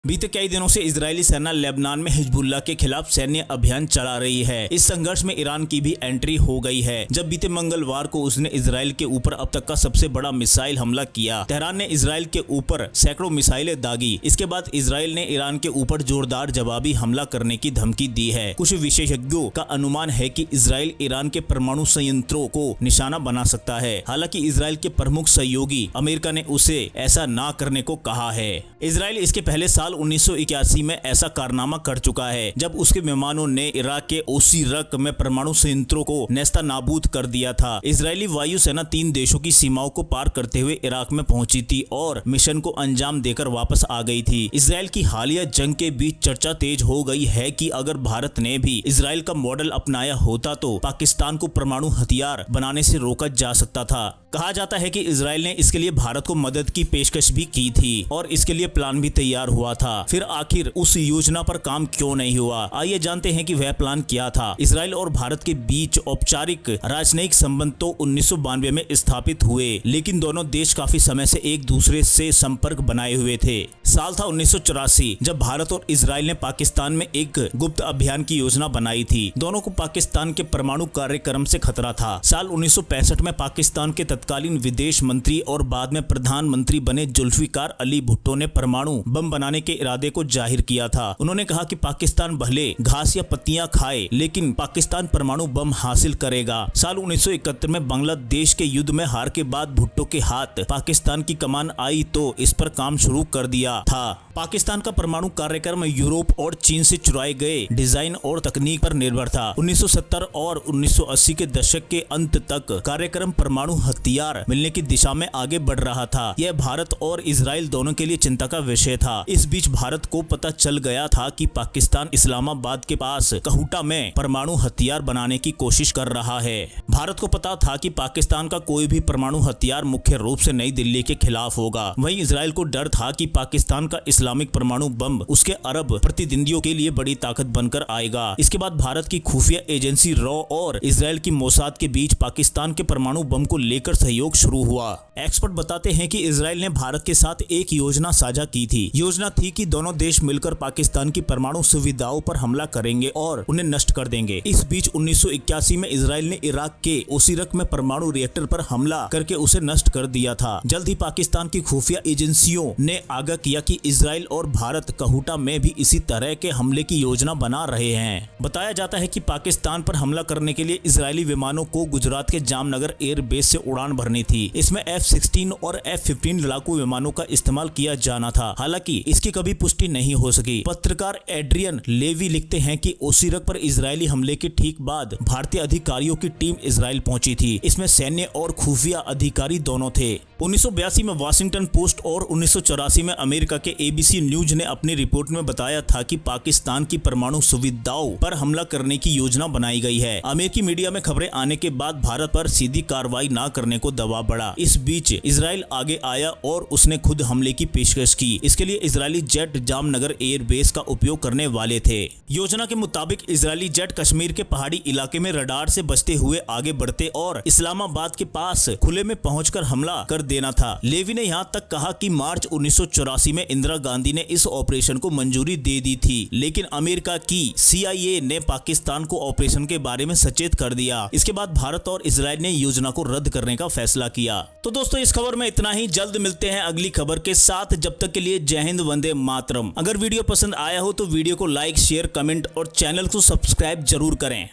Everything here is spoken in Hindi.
बीते कई दिनों से इजरायली सेना लेबनान में हिजबुल्लाह के खिलाफ सैन्य अभियान चला रही है। इस संघर्ष में ईरान की भी एंट्री हो गई है, जब बीते मंगलवार को उसने इजरायल के ऊपर अब तक का सबसे बड़ा मिसाइल हमला किया। तेहरान ने इजरायल के ऊपर सैकड़ों मिसाइलें दागी। इसके बाद इजरायल ने ईरान के ऊपर जोरदार जवाबी हमला करने की धमकी दी है। कुछ विशेषज्ञों का अनुमान है कि इजरायल ईरान के परमाणु संयंत्रों को निशाना बना सकता है। हालांकि इजरायल के प्रमुख सहयोगी अमेरिका ने उसे ऐसा ना करने को कहा है। इजरायल इसके पहले साल 1981 में ऐसा कारनामा कर चुका है, जब उसके विमानों ने इराक के ओसीरक में परमाणु संयंत्रों को नेस्ता नाबूद कर दिया था। इजरायली वायुसेना 3 देशों की सीमाओं को पार करते हुए इराक में पहुंची थी और मिशन को अंजाम देकर वापस आ गई थी। इजरायल की हालिया जंग के बीच चर्चा तेज हो गई है कि अगर भारत ने भी इजरायल का मॉडल अपनाया होता तो पाकिस्तान को परमाणु हथियार बनाने से रोका जा सकता था। कहा जाता है कि इजरायल ने इसके लिए भारत को मदद की पेशकश भी की थी और इसके लिए प्लान भी तैयार हुआ था। फिर आखिर उस योजना पर काम क्यों नहीं हुआ? आइए जानते हैं कि वह प्लान क्या था। इजरायल और भारत के बीच औपचारिक राजनयिक संबंध तो 1992 में स्थापित हुए, लेकिन दोनों देश काफी समय से एक दूसरे से संपर्क बनाए हुए थे। साल था 1984, जब भारत और इजरायल ने पाकिस्तान में एक गुप्त अभियान की योजना बनाई थी। दोनों को पाकिस्तान के परमाणु कार्यक्रम से खतरा था। साल 1965 में पाकिस्तान के तत्कालीन विदेश मंत्री और बाद में प्रधानमंत्री बने जुल्फिकार अली भुट्टो ने परमाणु बम बनाने के इरादे को जाहिर किया था। उन्होंने कहा कि पाकिस्तान भले घास या पत्तियां खाए, लेकिन पाकिस्तान परमाणु बम हासिल करेगा। साल 1971 में बांग्लादेश के युद्ध में हार के बाद भुट्टो के हाथ पाकिस्तान की कमान आई तो इस पर काम शुरू कर दिया था। पाकिस्तान का परमाणु कार्यक्रम यूरोप और चीन से चुराए गए डिजाइन और तकनीक पर निर्भर था। 1970 और 1980 के दशक के अंत तक कार्यक्रम परमाणु हथियार मिलने की दिशा में आगे बढ़ रहा था। यह भारत और इजरायल दोनों के लिए चिंता का विषय था। इस बीच भारत को पता चल गया था कि पाकिस्तान इस्लामाबाद के पास कहूटा में परमाणु हथियार बनाने की कोशिश कर रहा है। भारत को पता था कि पाकिस्तान का कोई भी परमाणु हथियार मुख्य रूप से नई दिल्ली के खिलाफ होगा। वहीं इजरायल को डर था कि पाकिस्तान का इस्लामिक परमाणु बम उसके अरब प्रतिद्वंदियों के लिए बड़ी ताकत बनकर आएगा। इसके बाद भारत की खुफिया एजेंसी रॉ और इजरायल की मोसाद के बीच पाकिस्तान के परमाणु बम को लेकर सहयोग शुरू हुआ। एक्सपर्ट बताते हैं कि इजरायल ने भारत के साथ एक योजना साझा की थी। योजना थी कि दोनों देश मिलकर पाकिस्तान की परमाणु सुविधाओं पर हमला करेंगे और उन्हें नष्ट कर देंगे। इस बीच 1981 में इजरायल ने इराक के ओसीरक में परमाणु रिएक्टर पर हमला करके उसे नष्ट कर दिया था। जल्द ही पाकिस्तान की खुफिया एजेंसियों ने आगाह किया कि इजरायल और भारत कहूटा में भी इसी तरह के हमले की योजना बना रहे हैं। बताया जाता है कि पाकिस्तान पर हमला करने के लिए इजरायली विमानों को गुजरात के जामनगर एयर बेस से उड़ान भरनी थी। इसमें F-16 और F-15 लड़ाकू विमानों का इस्तेमाल किया जाना था। हालांकि इसकी कभी पुष्टि नहीं हो सकी। पत्रकार एड्रियन लेवी लिखते हैं कि ओसीरक पर इजरायली हमले के ठीक बाद भारतीय अधिकारियों की टीम इजरायल पहुंची थी। इसमें सैन्य और खुफिया अधिकारी दोनों थे। 1982 में वाशिंगटन पोस्ट और 1984 में अमेरिका के ABC न्यूज ने अपनी रिपोर्ट में बताया था कि पाकिस्तान की परमाणु सुविधाओं पर हमला करने की योजना बनाई गई है। अमेरिकी मीडिया में खबरें आने के बाद भारत पर सीधी कार्रवाई न करने को दबाव बढ़ा। इस बीच इजरायल आगे आया और उसने खुद हमले की पेशकश की। इसके लिए Israeli jet Jamnagar air base का उपयोग करने वाले थे। योजना के मुताबिक इजरायली जेट कश्मीर के पहाड़ी इलाके में रडार से बचते हुए आगे बढ़ते और इस्लामाबाद के पास खुले में पहुंचकर हमला कर देना था। लेवी ने यहाँ तक कहा कि मार्च 1984 में इंदिरा गांधी ने इस ऑपरेशन को मंजूरी दे दी थी, लेकिन अमेरिका की CIA ने पाकिस्तान को ऑपरेशन के बारे में सचेत कर दिया। इसके बाद भारत और इजरायल ने योजना को रद्द करने का फैसला किया। तो दोस्तों, इस खबर में इतना ही। जल्द मिलते हैं अगली खबर के साथ। जब तक के लिए जय हिंद, वंदे मातरम। अगर वीडियो पसंद आया हो तो वीडियो को लाइक, शेयर, कमेंट और चैनल को सब्सक्राइब जरूर करें।